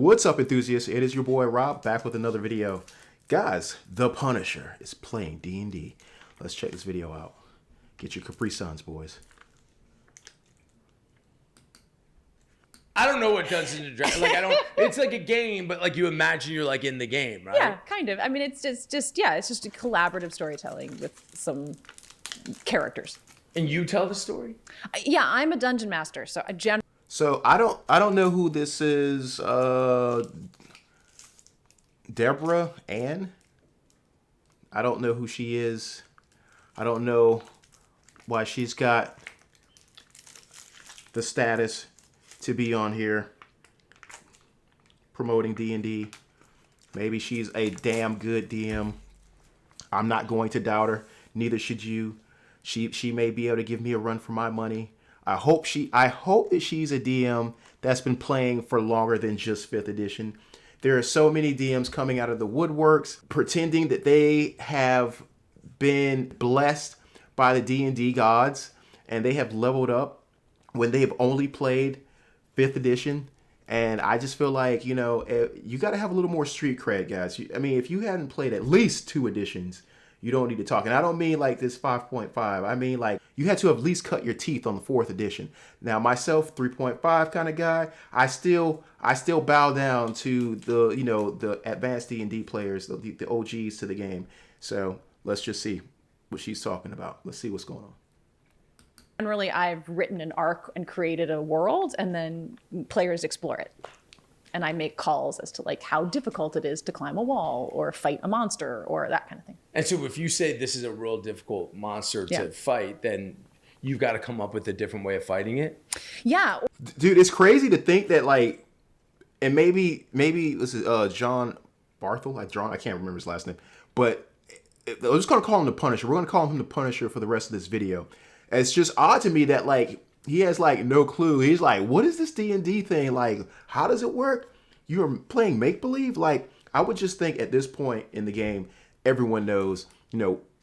What's up, enthusiasts? It is your boy Rob back with another video. Guys, the Punisher is playing D&D. Let's check this video out. Get your Capri Suns, boys. I don't know what Dungeons and Dragons. Like I don't. It's like a game, but like you imagine you're like in the game, right? Yeah, kind of. I mean, it's just a collaborative storytelling with some characters. And you tell the story. Yeah, I'm a dungeon master, so So I don't know who this is. Deborah An. I don't know who she is. I don't know why she's got the status to be on here promoting D&D. Maybe she's a damn good DM. I'm not going to doubt her. Neither should you. She may be able to give me a run for my money. I hope that she's a DM that's been playing for longer than just 5th edition. There are so many DMs coming out of the woodworks pretending that they have been blessed by the D&D gods and they have leveled up when they have only played 5th edition. And I just feel like, you got to have a little more street cred, guys. I mean, if you hadn't played at least 2 editions, you don't need to talk. And I don't mean like this 5.5. I mean like you had to have at least cut your teeth on the 4th edition. Now myself, 3.5 kind of guy, I still bow down to the advanced D&D players, the OGs to the game. So let's just see what she's talking about. Let's see what's going on. generally I've written an arc and created a world, and then players explore it. And I make calls as to like how difficult it is to climb a wall or fight a monster or that kind of thing. And so if you say this is a real difficult monster to fight, then you've got to come up with a different way of fighting it. Yeah. Dude, it's crazy to think that like, and maybe this is Jon Bernthal. I can't remember his last name, but I'm just gonna call him the Punisher. We're gonna call him the Punisher for the rest of this video. It's just odd to me that like he has like no clue. He's like, what is this D&D thing? Like, how does it work? You're playing make-believe? Like, I would just think at this point in the game, everyone knows,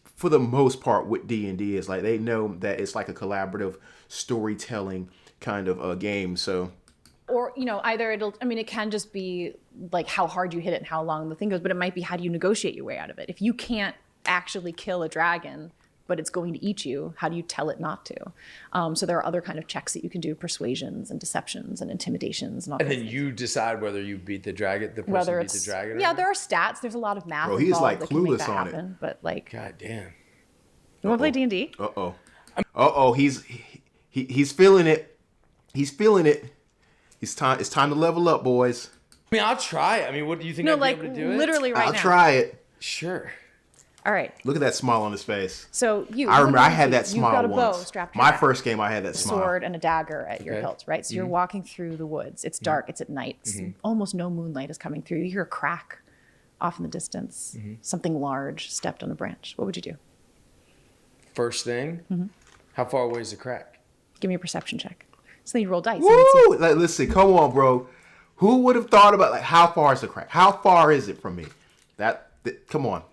for the most part what D&D is. Like, they know that it's like a collaborative storytelling kind of a game. So, or, either it can just be like how hard you hit it and how long the thing goes, but it might be how do you negotiate your way out of it? If you can't actually kill a dragon, but it's going to eat you, how do you tell it not to? So there are other kind of checks that you can do, persuasions and deceptions and intimidations. And then you decide whether you beat the dragon, the person beat the dragon. Yeah, there are stats. There's a lot of math. Bro, he's like that can make clueless that on happen, it. But like, God damn. You want to play D&D? Uh-oh. He's feeling it. He's feeling it. It's time to level up, boys. I mean, I'll try. I mean, what do you think? No, I'd like be able to do literally it? right now. I'll try it. Sure. All right. Look at that smile on his face. So I remember I had that you've smile got a bow once. strapped to your My back, first game, I had that smile. sword and a dagger at your hilt, right? So you're walking through the woods. It's dark. It's at night. Almost no moonlight is coming through. You hear a crack off in the distance. Something large stepped on a branch. What would you do? First thing, how far away is the crack? Give me a perception check. So then you roll dice. Woo! Like, listen, come on, bro. Who would have thought about like how far is the crack? How far is it from me? Come on.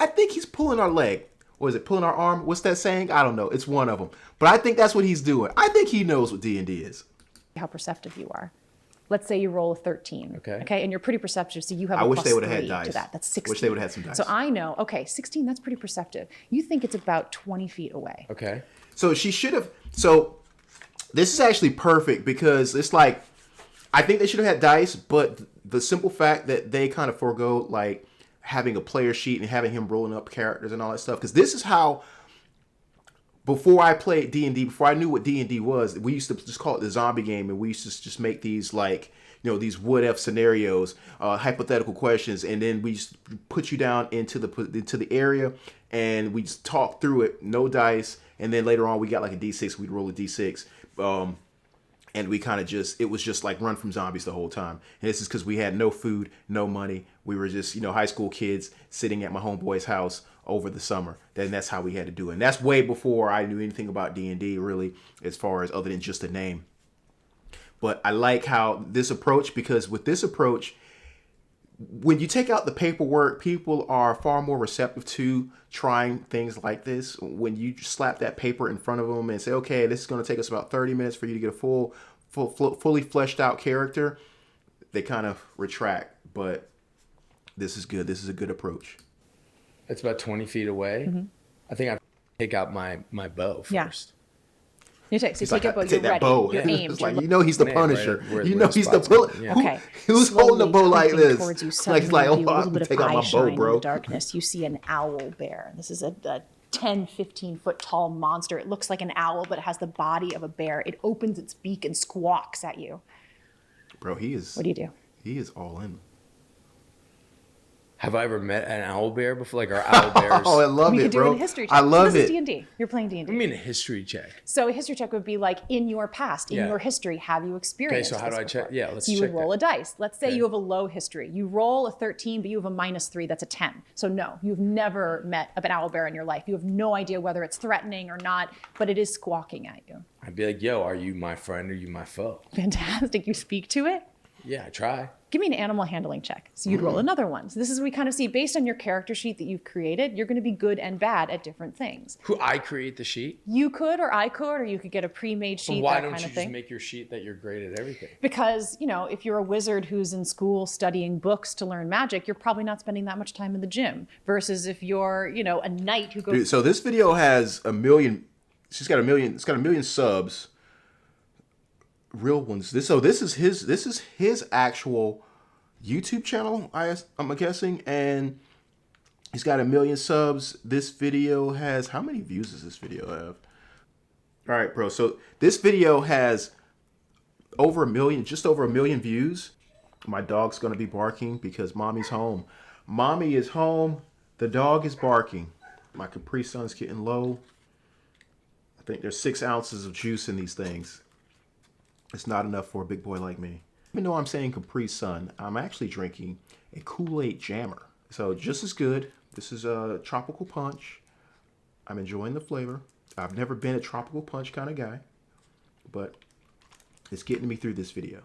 I think he's pulling our leg. Or is it pulling our arm? What's that saying? I don't know. It's one of them. But I think that's what he's doing. I think he knows what D&D is. How perceptive you are. Let's say you roll a 13. Okay. And you're pretty perceptive, so you have I a wish plus they would have 3 had dice. to that. That's 16. Wish they would have had some dice. So I know, okay, 16, that's pretty perceptive. You think it's about 20 feet away. Okay. So she should have. So this is actually perfect because it's like, I think they should have had dice, but the simple fact that they kind of forego like having a player sheet and having him rolling up characters and all that stuff. Because this is how, before I played D&D, before I knew what D&D was, we used to just call it the zombie game, and we used to just make these like, these what-if scenarios, hypothetical questions, and then we just put you down into the area, and we just talk through it, no dice, and then later on we got like a D6, we'd roll a D6, and we kind of it was just like run from zombies the whole time. And this is because we had no food, no money. We were just, high school kids sitting at my homeboy's house over the summer. Then that's how we had to do it. And that's way before I knew anything about D&D really, as far as other than just a name. But I like how this approach, because with this approach, when you take out the paperwork, people are far more receptive to trying things like this. When you slap that paper in front of them and say, okay, this is going to take us about 30 minutes for you to get a fully fleshed out character, they kind of retract, but this is good. This is a good approach. It's about 20 feet away. Mm-hmm. I think I take out my bow first. Yeah. You take, so you It's take like, a bow, take you're that ready, bow. you're aimed. It's like, you're you know he's the Right Punisher. where You know he's the spots bullet. go. Yeah. Okay. Who's holding the bow like creeping this? Towards you, Like, suddenly oh, you a little bit of take out eye my bow, shine in bro. the darkness. You see an owl bear. This is a 10, 15 foot tall monster. It looks like an owl, but it has the body of a bear. It opens its beak and squawks at you. Bro, he is. What do you do? He is all in. Have I ever met an owl bear before? Like, our owl bears. Oh, I love We it, could do bro. it in a history check. I love so this it. is D&D. You're playing D&D. I mean, a history check. So a history check would be like, in your past, in Yeah. your history, have you experienced so how this do I check? before? Yeah, let's So you check would roll that. a dice. Let's say Okay. you have a low history. You roll a 13, but you have a -3. That's a 10. So no, you've never met an owl bear in your life. You have no idea whether it's threatening or not, but it is squawking at you. I'd be like, yo, are you my friend or are you my foe? Fantastic. You speak to it. Yeah, I try. Give me an animal handling check. So you'd roll another one. So this is we kind of see based on your character sheet that you've created, you're going to be good and bad at different things. Who I create the sheet? You could, or I could, or you could get a pre-made sheet, Why that don't kind you of just thing. make your sheet that you're great at everything? Because, you know, if you're a wizard who's in school studying books to learn magic, you're probably not spending that much time in the gym. Versus if you're, you know, a knight who goes. Dude, so this video has 1 million. She's got 1 million. It's got 1 million subs. Real ones. This is his actual YouTube channel. I'm guessing, and he's got 1 million subs. This video has how many views does this video have? All right, bro. So this video has over 1 million, just over 1 million views. My dog's gonna be barking because mommy's home. Mommy is home. The dog is barking. My Capri Sun's getting low. I think there's 6 ounces of juice in these things. It's not enough for a big boy like me. Even though I'm saying Capri Sun, I'm actually drinking a Kool-Aid Jammer. So just as good. This is a tropical punch. I'm enjoying the flavor. I've never been a tropical punch kind of guy, but it's getting me through this video.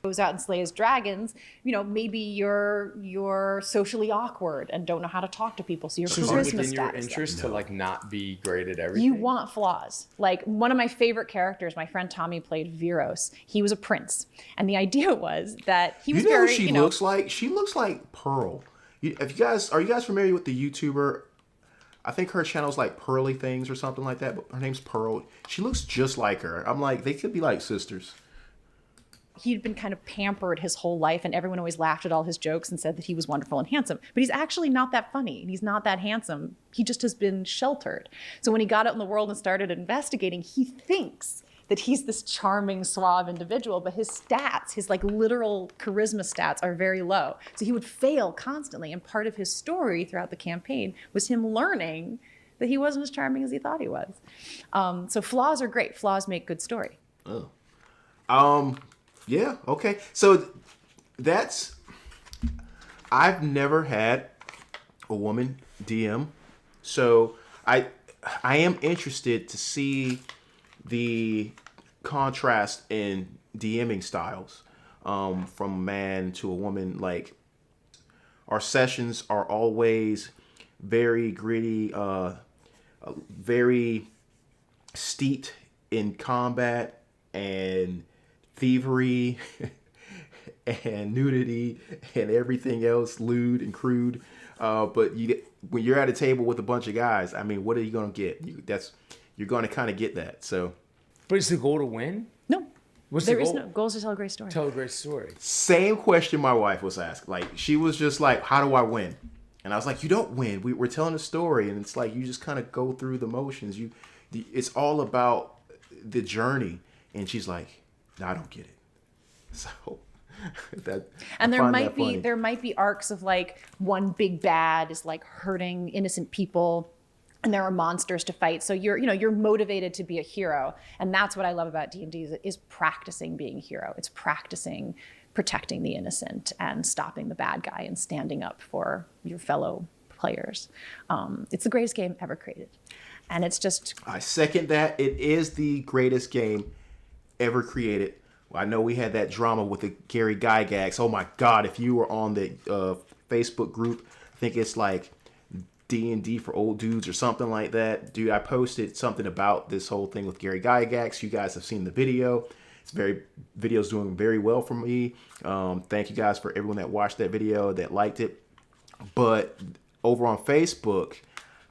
Goes out and slays dragons, you know, maybe you're socially awkward and don't know how to talk to people, so your So is it charisma within your status. interest to like not be great at everything? You want flaws. Like one of my favorite characters, my friend Tommy played Viros. He was a prince, and the idea was that he was You know very. who she looks like? She looks like Pearl. Are you guys familiar with the YouTuber? I think her channel's like Pearly Things or something like that, but her name's Pearl. She looks just like her. I'm like, they could be like sisters. He'd been kind of pampered his whole life, and everyone always laughed at all his jokes and said that he was wonderful and handsome. But he's actually not that funny, and he's not that handsome. He just has been sheltered. So when he got out in the world and started investigating, he thinks that he's this charming, suave individual, but his stats, his like literal charisma stats, are very low. So he would fail constantly, and part of his story throughout the campaign was him learning that he wasn't as charming as he thought he was. So flaws are great. Flaws make good story. Yeah, okay. So I've never had a woman DM. So I am interested to see the contrast in DMing styles from a man to a woman. Like, our sessions are always very gritty, very steeped in combat and thievery and nudity and everything else, lewd and crude. But when you're at a table with a bunch of guys, I mean, what are you gonna get? You're gonna kind of get that. So, But is the goal to win? No. What's There the is goal? no goals to tell a great story. Tell a great story. same question my wife was asked. Like, she was just like, "How do I win?" And I was like, "You don't win. We're telling a story, and it's like you just kind of go through the motions. It's all about the journey." And she's like, "No, I don't get it." So that And I there find might that be funny. there might be arcs of like one big bad is like hurting innocent people, and there are monsters to fight. So you're motivated to be a hero, and that's what I love about D&D is practicing being a hero. It's practicing protecting the innocent and stopping the bad guy and standing up for your fellow players. It's the greatest game ever created, and it's just I second that. It is the greatest game ever created. Well, I know we had that drama with the Gary Gygax. Oh my God! If you were on the Facebook group, I think it's like D&D for old dudes or something like that. Dude, I posted something about this whole thing with Gary Gygax. You guys have seen the video. Video's doing very well for me. Thank you guys for everyone that watched that video, that liked it. But over on Facebook,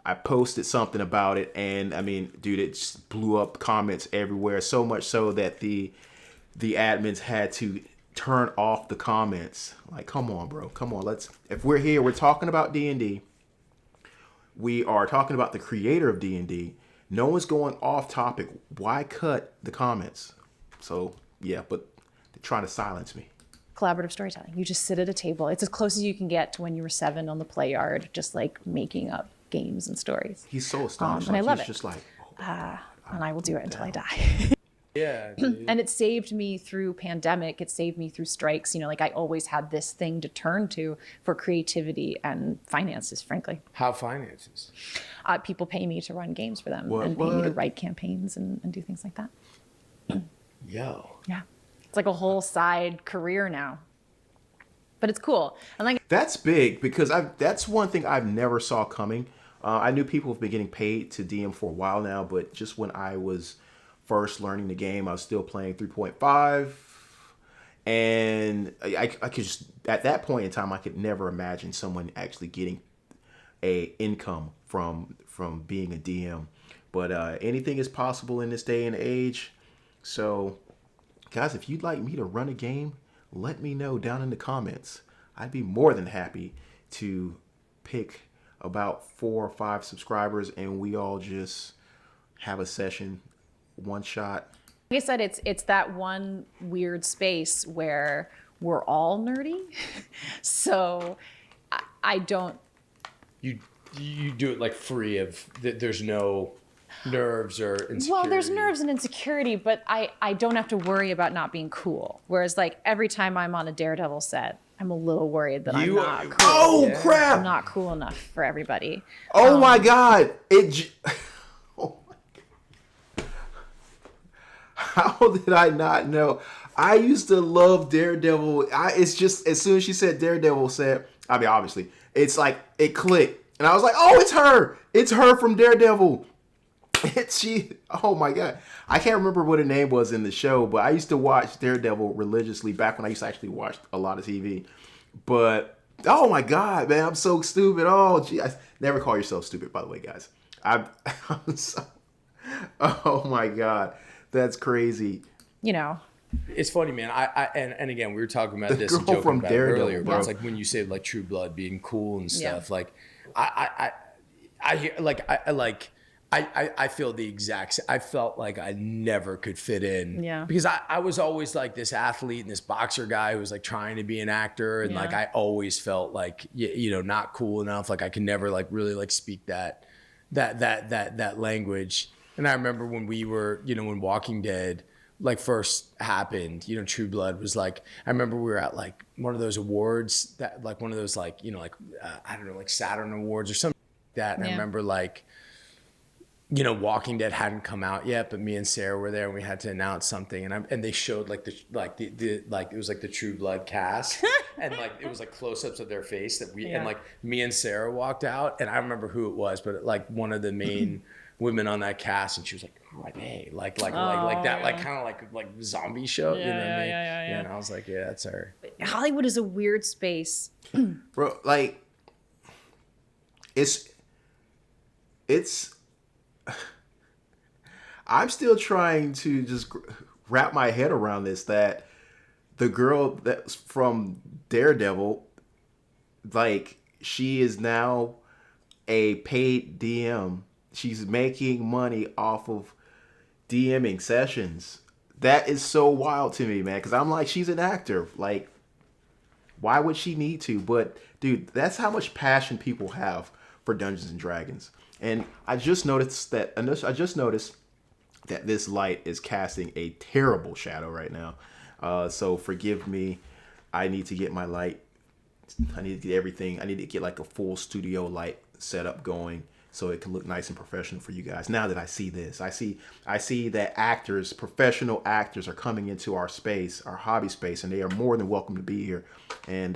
I posted something about it, and I mean, dude, it just blew up comments everywhere. So much so that the admins had to turn off the comments. Like, come on, bro, come on. If we're here, we're talking about D&D. We are talking about the creator of D&D. No one's going off topic. Why cut the comments? So yeah, but they're trying to silence me. Collaborative storytelling. You just sit at a table. It's as close as you can get to when you were 7 on the play yard, just like making up games and stories. He's so astonished. And I love he's it. just like, And I will do it until I die. Yeah. Dude. And it saved me through pandemic. It saved me through strikes. You know, like I always had this thing to turn to for creativity and finances, frankly. How finances? People pay me to run games for them What? and pay me to write campaigns and do things like that. Yo. Yeah. It's like a whole side career now. But it's cool. And like that's big, because that's one thing I've never saw coming. I knew people have been getting paid to DM for a while now, but just when I was first learning the game, I was still playing 3.5, and I could just, at that point in time, I could never imagine someone actually getting a income from being a DM. But anything is possible in this day and age. So guys, if you'd like me to run a game, let me know down in the comments. I'd be more than happy to pick about 4 or 5 subscribers, and we all just have a session, one shot. I said, it's that one weird space where we're all nerdy. So I don't. You do it like free of, there's no nerves or insecurity. Well, there's nerves and insecurity, but I don't have to worry about not being cool. Whereas like every time I'm on a Daredevil set, I'm a little worried that I'm not cool. Oh, crap! I'm not cool enough for everybody. Oh my God! Oh my God. How did I not know? I used to love Daredevil. It's just, as soon as she said Daredevil, obviously, it's like it clicked, and I was like, oh, it's her! It's her from Daredevil. Oh my God. I can't remember what her name was in the show, but I used to watch Daredevil religiously back when I used to actually watch a lot of TV. But oh my God, man, I'm so stupid. Oh gee, never call yourself stupid, by the way, guys. I'm so, oh my God, that's crazy. You know. It's funny, man. And again, we were talking about this and girl joking from about Daredevil, it earlier, but bro. it's like when you say like True Blood being cool and stuff, Yeah. like I hear I feel the exact same. I felt like I never could fit in. Yeah. Because I was always like this athlete and this boxer guy who was like trying to be an actor. And like, I always felt like, you know, not cool enough. Like I could never like really like speak that language. And I remember when we were, you know, when Walking Dead like first happened, you know, True Blood was like, I remember we were at like one of those awards that like one of those like, you know, like, I don't know, like Saturn Awards or something like that. And I remember like, you know, Walking Dead hadn't come out yet, but me and Sarah were there and we had to announce something, and they showed like the it was like the True Blood cast, and like it was like close-ups of their face that we and like me and Sarah walked out, and I remember who it was, but like one of the main women on that cast, and she was like, "Who are they?" Like that, like kind of like zombie show, you know what I mean? Yeah. And I was like, yeah, that's her. Hollywood is a weird space. Bro, like it's I'm still trying to just wrap my head around this, that the girl that's from Daredevil, like, she is now a paid DM. She's making money off of DMing sessions. That is so wild to me, man, because I'm like, she's an actor. Like, why would she need to? But, dude, that's how much passion people have for Dungeons and Dragons. And I just noticed that this light is casting a terrible shadow right now. So forgive me. I need to get my light. I need to get everything. I need to get like a full studio light setup going so it can look nice and professional for you guys. Now that I see this, I see that professional actors are coming into our space, our hobby space, and they are more than welcome to be here. And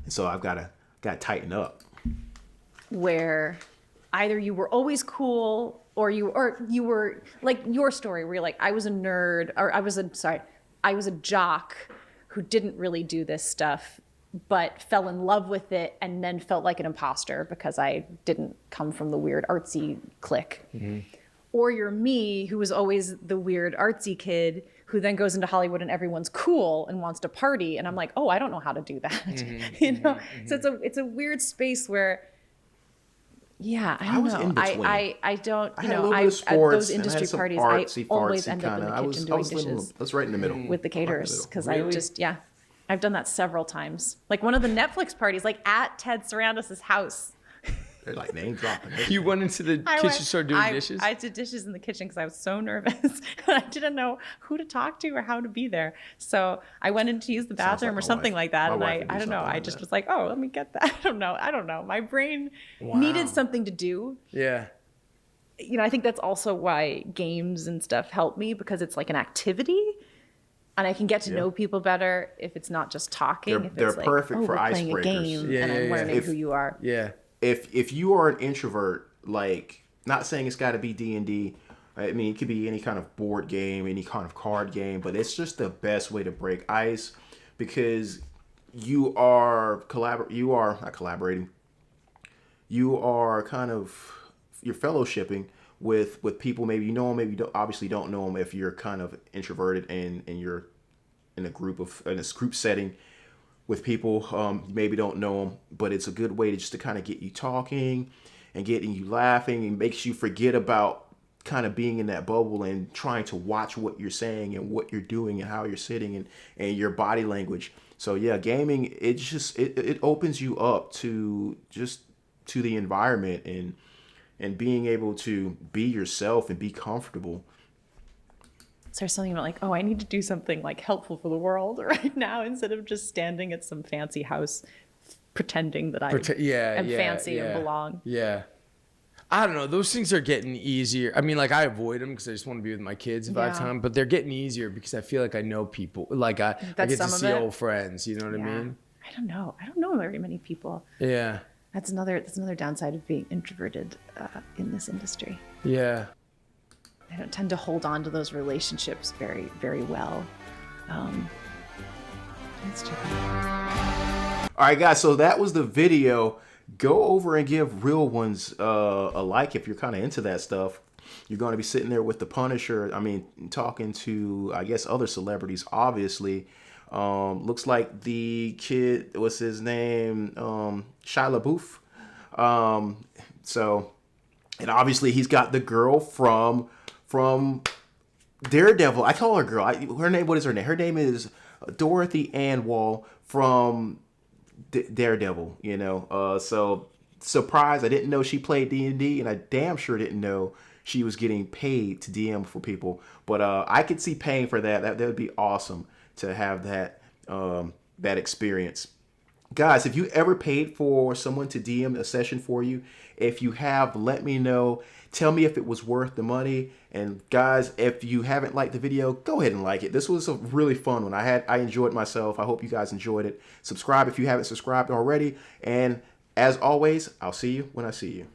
so I've got to tighten up. Where either you were always cool or you were like your story where you're like, I was a nerd, or I was a jock who didn't really do this stuff, but fell in love with it and then felt like an imposter because I didn't come from the weird artsy clique. Mm-hmm. Or you're me, who was always the weird artsy kid who then goes into Hollywood and everyone's cool and wants to party. And I'm like, oh, I don't know how to do that. Mm-hmm, you know? Mm-hmm. So it's a weird space where, yeah, I don't know. I don't, you know, I at those industry parties, I always end up in the kitchen doing dishes. That's right in the middle. With the caterers. Because I just, I've done that several times. Like one of the Netflix parties, like at Ted Sarandis' house. They're like name dropping. You went into the kitchen, started doing dishes? I did dishes in the kitchen because I was so nervous. I didn't know who to talk to or how to be there. So I went in to use the bathroom or something like that. And I don't know. I just was like, oh, let me get that. I don't know. My brain needed something to do. Yeah. You know, I think that's also why games and stuff help me, because it's like an activity. And I can get to know people better if it's not just talking. They're perfect for icebreakers. Playing a game and I'm learning who you are. Yeah. If you are an introvert, like, not saying it's got to be D&D. I mean, it could be any kind of board game, any kind of card game, but it's just the best way to break ice, because you are not collaborating. You are you're fellowshipping with people. Maybe you know them, maybe you obviously don't know them if you're kind of introverted and you're in a group setting with people you maybe don't know them, but it's a good way to kind of get you talking and getting you laughing, and makes you forget about kind of being in that bubble and trying to watch what you're saying and what you're doing and how you're sitting and your body language. So yeah, gaming, it opens you up to the environment and being able to be yourself and be comfortable. So there's something about like, oh, I need to do something like helpful for the world right now, instead of just standing at some fancy house pretending that I am fancy and belong. Yeah. I don't know. Those things are getting easier. I mean, like, I avoid them because I just want to be with my kids if I have time, but they're getting easier because I feel like I know people. Like I get to see old friends, you know what I mean? I don't know very many people. Yeah. That's another downside of being introverted in this industry. Yeah. I don't tend to hold on to those relationships very, very well. It's tricky. All right, guys. So that was the video. Go over and give Real Ones a like if you're kind of into that stuff. You're going to be sitting there with the Punisher. I mean, talking to, I guess, other celebrities, obviously. Looks like the kid, what's his name? Shia LaBeouf. And obviously he's got the girl from Daredevil. I call her girl. Her name, what is her name? Her name is Dorothy Ann Wall from Daredevil, you know. So surprised, I didn't know she played D&D, and I damn sure didn't know she was getting paid to DM for people. But I could see paying for that. That would be awesome to have that experience. Guys, if you ever paid for someone to DM a session for you, if you have, let me know. Tell me if it was worth the money. And guys, if you haven't liked the video, go ahead and like it. This was a really fun one. I enjoyed myself. I hope you guys enjoyed it. Subscribe if you haven't subscribed already. And as always, I'll see you when I see you.